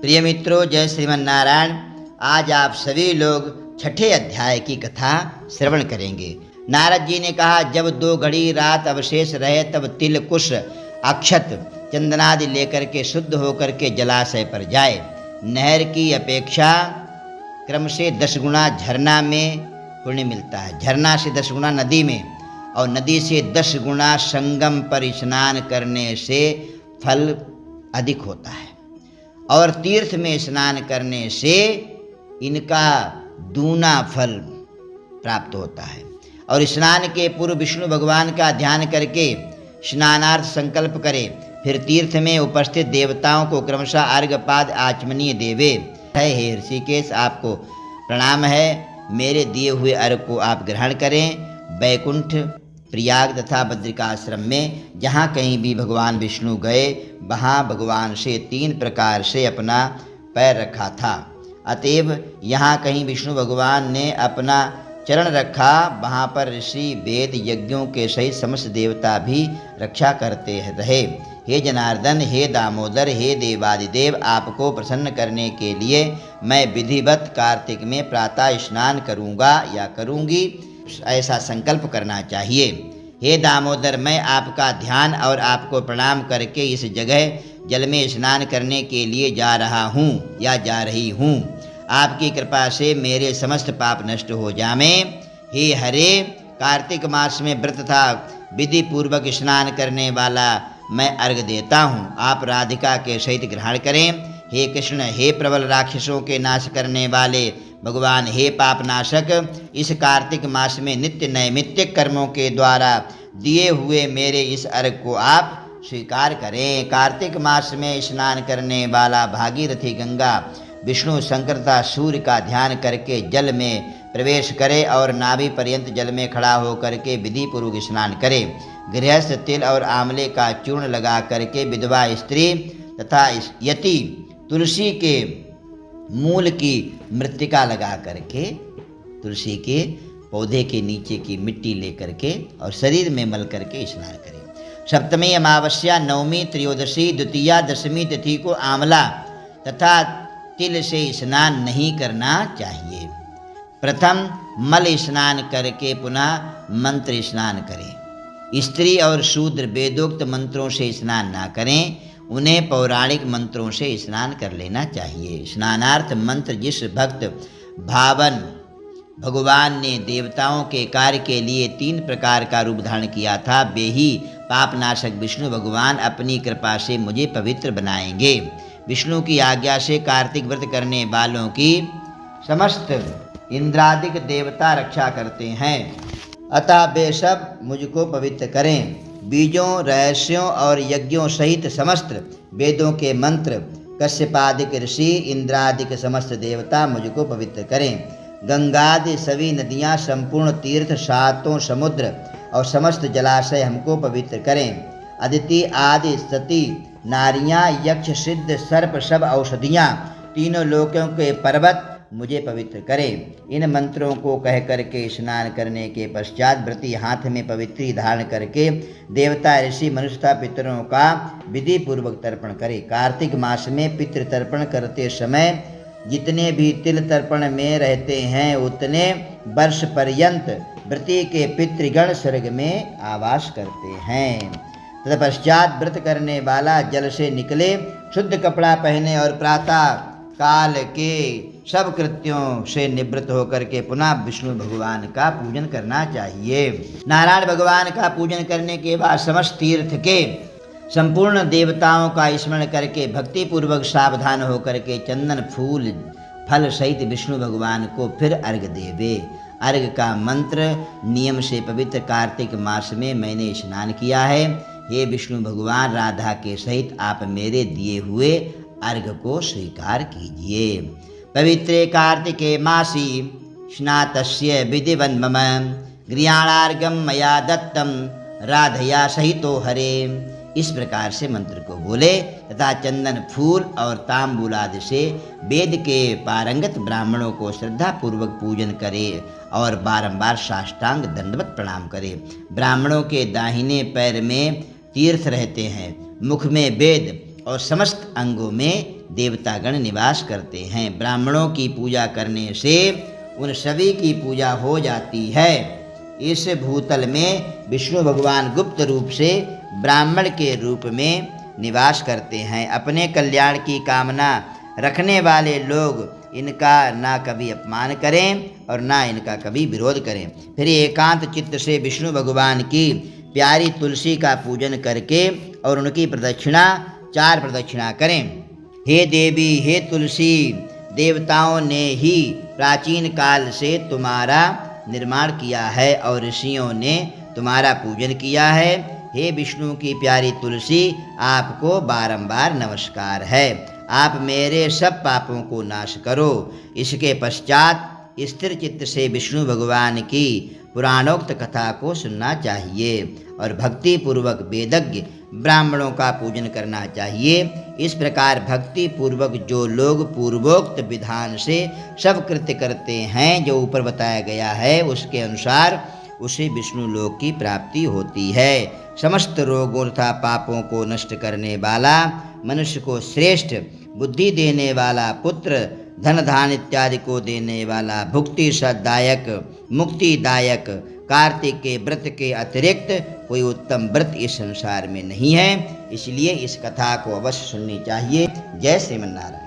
प्रिय मित्रों, जय श्रीमन नारायण। आज आप सभी लोग छठे अध्याय की कथा श्रवण करेंगे। नारद जी ने कहा, जब 2 घड़ी रात अवशेष रहे तब तिल कुश अक्षत चंदनादि लेकर के शुद्ध होकर के जलाशय पर जाए। नहर की अपेक्षा क्रम से 10 गुना झरना में पुण्य मिलता है, झरना से 10 गुना नदी में, और नदी से 10 गुना संगम पर स्नान करने से फल अधिक होता है, और तीर्थ में स्नान करने से इनका दूना फल प्राप्त होता है। और स्नान के पूर्व विष्णु भगवान का ध्यान करके स्नानार्थ संकल्प करे, फिर तीर्थ में उपस्थित देवताओं को क्रमशः अर्घ्यपाद आचमनीय देवे। हे ऋषिकेश, आपको प्रणाम है, मेरे दिए हुए अर्घ्य को आप ग्रहण करें। वैकुंठ, प्रयाग तथा बद्रिकाश्रम में जहाँ कहीं भी भगवान विष्णु गए, वहाँ भगवान से 3 प्रकार से अपना पैर रखा था। अतएव यहाँ कहीं विष्णु भगवान ने अपना चरण रखा, वहाँ पर ऋषि वेद यज्ञों के सहित समस्त देवता भी रक्षा करते रहे। हे जनार्दन, हे दामोदर, हे देवादिदेव, आपको प्रसन्न करने के लिए मैं विधिवत कार्तिक में प्रातः स्नान करूँगा या करूँगी, ऐसा संकल्प करना चाहिए। हे दामोदर, मैं आपका ध्यान और आपको प्रणाम करके इस जगह जल में स्नान करने के लिए जा रहा हूँ या जा रही हूँ। आपकी कृपा से मेरे समस्त पाप नष्ट हो जावें। हे हरे, कार्तिक मास में व्रत तथा विधि पूर्वक स्नान करने वाला मैं अर्घ देता हूँ, आप राधिका के सहित ग्रहण करें। हे कृष्ण, हे प्रबल राक्षसों के नाश करने वाले भगवान, हे पापनाशक, इस कार्तिक मास में नित्य नैमित्तिक कर्मों के द्वारा दिए हुए मेरे इस अर्घ को आप स्वीकार करें। कार्तिक मास में स्नान करने वाला भागीरथी गंगा विष्णु शंकर तथा सूर्य का ध्यान करके जल में प्रवेश करे और नाभि पर्यंत जल में खड़ा होकर के विधि पूर्वक स्नान करे। गृहस्थ तिल और आंवले का चूर्ण लगा करके विधवा स्त्री तथा यति तुलसी के मूल की मृत्तिका लगा करके, तुलसी के पौधे के नीचे की मिट्टी ले करके और शरीर में मल करके स्नान करें। सप्तमी, अमावस्या, नवमी, त्रयोदशी, द्वितीया, दशमी तिथि को आंवला तथा तिल से स्नान नहीं करना चाहिए। प्रथम मल स्नान करके पुनः मंत्र स्नान करें। स्त्री और शूद्र वेदोक्त मंत्रों से स्नान ना करें, उन्हें पौराणिक मंत्रों से स्नान कर लेना चाहिए। स्नानार्थ मंत्र जिस भक्त भावन भगवान ने देवताओं के कार्य के लिए 3 प्रकार का रूप धारण किया था, वे ही पापनाशक विष्णु भगवान अपनी कृपा से मुझे पवित्र बनाएंगे। विष्णु की आज्ञा से कार्तिक व्रत करने वालों की समस्त इंद्रादिक देवता रक्षा करते हैं, अतः वे सब मुझको पवित्र करें। बीजों, रहस्यों और यज्ञों सहित समस्त वेदों के मंत्र, कश्यपादिक ऋषि, इंद्रादिक समस्त देवता मुझको पवित्र करें। गंगादि सभी नदियाँ, संपूर्ण तीर्थ, 7 समुद्र और समस्त जलाशय हमको पवित्र करें। अदिति आदि सती नारियाँ, यक्ष, सिद्ध, सर्प, सब औषधियाँ, 3 लोकों के पर्वत मुझे पवित्र करें। इन मंत्रों को कह करके स्नान करने के पश्चात व्रती हाथ में पवित्री धारण करके देवता, ऋषि, मनुष्य तथा पितरों का विधि पूर्वक तर्पण करे। कार्तिक मास में पितृ तर्पण करते समय जितने भी तिल तर्पण में रहते हैं, उतने वर्ष पर्यंत व्रती के पितृगण स्वर्ग में आवास करते हैं। तत्पश्चात व्रत करने वाला जल से निकले, शुद्ध कपड़ा पहने और प्रातः काल के सब कृत्यों से निवृत्त होकर के पुनः विष्णु भगवान का पूजन करना चाहिए। नारायण भगवान का पूजन करने के बाद समस्त तीर्थ के संपूर्ण देवताओं का स्मरण करके भक्ति पूर्वक सावधान होकर के चंदन फूल फल सहित विष्णु भगवान को फिर अर्घ देवे। अर्घ का मंत्र नियम से पवित्र कार्तिक मास में मैंने स्नान किया है। हे विष्णु भगवान, राधा के सहित आप मेरे दिए हुए अर्घ को स्वीकार कीजिए। पवित्रे कार्तिके मासी स्नातस्य विधिवन् मम गृहाणार्घ्यं मया दत्तम राधया सहितो हरे। इस प्रकार से मंत्र को बोले तथा चंदन फूल और तांबूल आदि से वेद के पारंगत ब्राह्मणों को श्रद्धा पूर्वक पूजन करे और बारंबार साष्टांग दंडवत प्रणाम करे। ब्राह्मणों के दाहिने पैर में तीर्थ रहते हैं, मुख में वेद और समस्त अंगों में देवतागण निवास करते हैं। ब्राह्मणों की पूजा करने से उन सभी की पूजा हो जाती है। इस भूतल में विष्णु भगवान गुप्त रूप से ब्राह्मण के रूप में निवास करते हैं। अपने कल्याण की कामना रखने वाले लोग इनका ना कभी अपमान करें और ना इनका कभी विरोध करें। फिर एकांत चित्त से विष्णु भगवान की प्यारी तुलसी का पूजन करके और उनकी प्रदक्षिणा 4 प्रदक्षिणा करें। हे देवी, हे तुलसी, देवताओं ने ही प्राचीन काल से तुम्हारा निर्माण किया है और ऋषियों ने तुम्हारा पूजन किया है। हे विष्णु की प्यारी तुलसी, आपको बारंबार नमस्कार है। आप मेरे सब पापों को नाश करो। इसके पश्चात स्थिर चित्त से विष्णु भगवान की पुराणोक्त कथा को सुनना चाहिए और भक्ति पूर्वक वेदज्ञ ब्राह्मणों का पूजन करना चाहिए। इस प्रकार भक्ति पूर्वक जो लोग पूर्वोक्त विधान से सब कृत्य करते हैं जो ऊपर बताया गया है, उसके अनुसार उसे विष्णु लोक की प्राप्ति होती है। समस्त रोगों तथा पापों को नष्ट करने वाला, मनुष्य को श्रेष्ठ बुद्धि देने वाला, पुत्र धन धान इत्यादि को देने वाला, भुक्ति सदायक, मुक्तिदायक कार्तिक के व्रत के अतिरिक्त कोई उत्तम व्रत इस संसार में नहीं है। इसलिए इस कथा को अवश्य सुननी चाहिए। जय श्रीमन्नारायण।